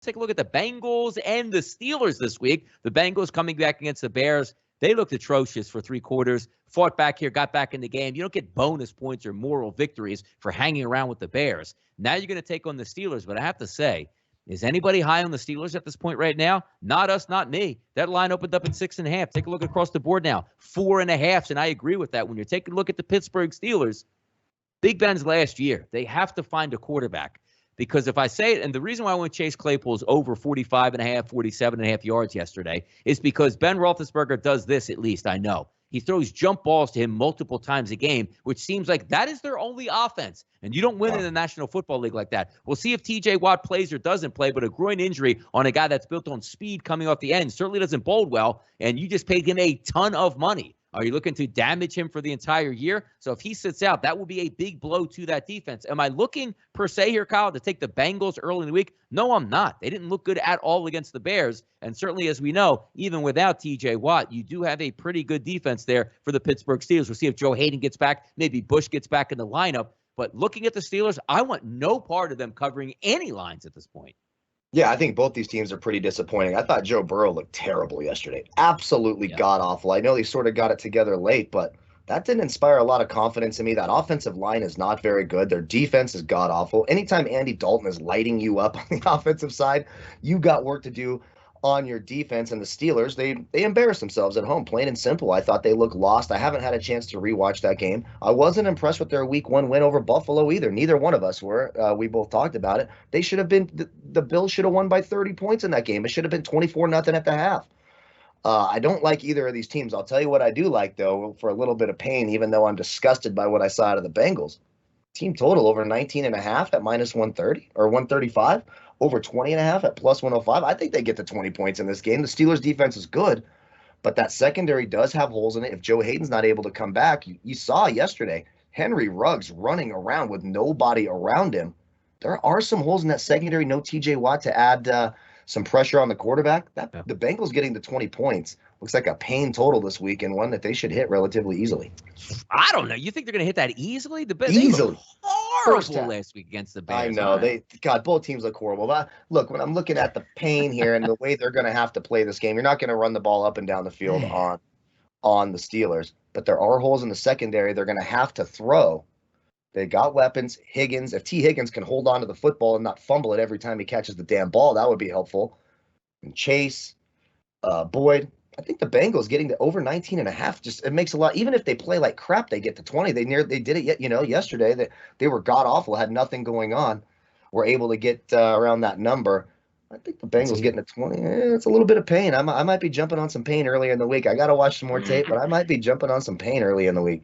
Take a look at the Bengals and the Steelers this week. The Bengals coming back against the Bears. They looked atrocious for 3 quarters, fought back here, got back in the game. You don't get bonus points or moral victories for hanging around with the Bears. Now you're going to take on the Steelers, but I have to say, is anybody high on the Steelers at this point right now? Not us, not me. That line opened up at 6.5. Take a look across the board now. 4.5, and I agree with that. When you're taking a look at the Pittsburgh Steelers, Big Ben's last year, they have to find a quarterback. Because if I say it, and the reason why I went Chase Claypool's over 45.5, 47.5 yards yesterday is because Ben Roethlisberger does this, at least I know. He throws jump balls to him multiple times a game, which seems like that is their only offense. And you don't win in the National Football League like that. We'll see if T.J. Watt plays or doesn't play, but a groin injury on a guy that's built on speed coming off the end certainly doesn't bode well, and you just paid him a ton of money. Are you looking to damage him for the entire year? So if he sits out, that will be a big blow to that defense. Am I looking, per se here, Kyle, to take the Bengals early in the week? No, I'm not. They didn't look good at all against the Bears. And certainly, as we know, even without T.J. Watt, you do have a pretty good defense there for the Pittsburgh Steelers. We'll see if Joe Hayden gets back. Maybe Bush gets back in the lineup. But looking at the Steelers, I want no part of them covering any lines at this point. Yeah, I think both these teams are pretty disappointing. I thought Joe Burrow looked terrible yesterday. Absolutely god-awful. I know they sort of got it together late, but that didn't inspire a lot of confidence in me. That offensive line is not very good. Their defense is god-awful. Anytime Andy Dalton is lighting you up on the offensive side, you got work to do on your defense. And the Steelers, they embarrassed themselves at home, plain and simple. I thought they looked lost. I haven't had a chance to rewatch that game. I wasn't impressed with their week 1 win over Buffalo either. Neither one of us were. We both talked about it. They should have been, the Bills should have won by 30 points in that game. It should have been 24-0 at the half. I don't like either of these teams. I'll tell you what I do like, though, for a little bit of pain, even though I'm disgusted by what I saw out of the Bengals. Team total over 19.5 at minus 130 or 135. Over 20.5 at plus 105. I think they get to 20 points in this game. The Steelers' defense is good, but that secondary does have holes in it. If Joe Hayden's not able to come back, you saw yesterday, Henry Ruggs running around with nobody around him. There are some holes in that secondary. No T.J. Watt to add some pressure on the quarterback. The Bengals getting to 20 points looks like a pain total this week and one that they should hit relatively easily. I don't know. You think they're going to hit that easily? Easily. Horrible last week against the Bears. I know. Both teams look horrible. But look, when I'm looking at the pain here and the way they're going to have to play this game, you're not going to run the ball up and down the field on the Steelers. But there are holes in the secondary they're going to have to throw. They got weapons. Higgins, if T. Higgins can hold on to the football and not fumble it every time he catches the damn ball, that would be helpful. And Chase, Boyd. I think the Bengals getting to over 19.5 just it makes a lot. Even if they play like crap, they get to 20. They did it yesterday. They were god awful, had nothing going on. Were able to get around that number. I think the Bengals getting to 20. It's a little bit of pain. I might be jumping on some pain early in the week. I got to watch some more tape, but I might be jumping on some pain early in the week.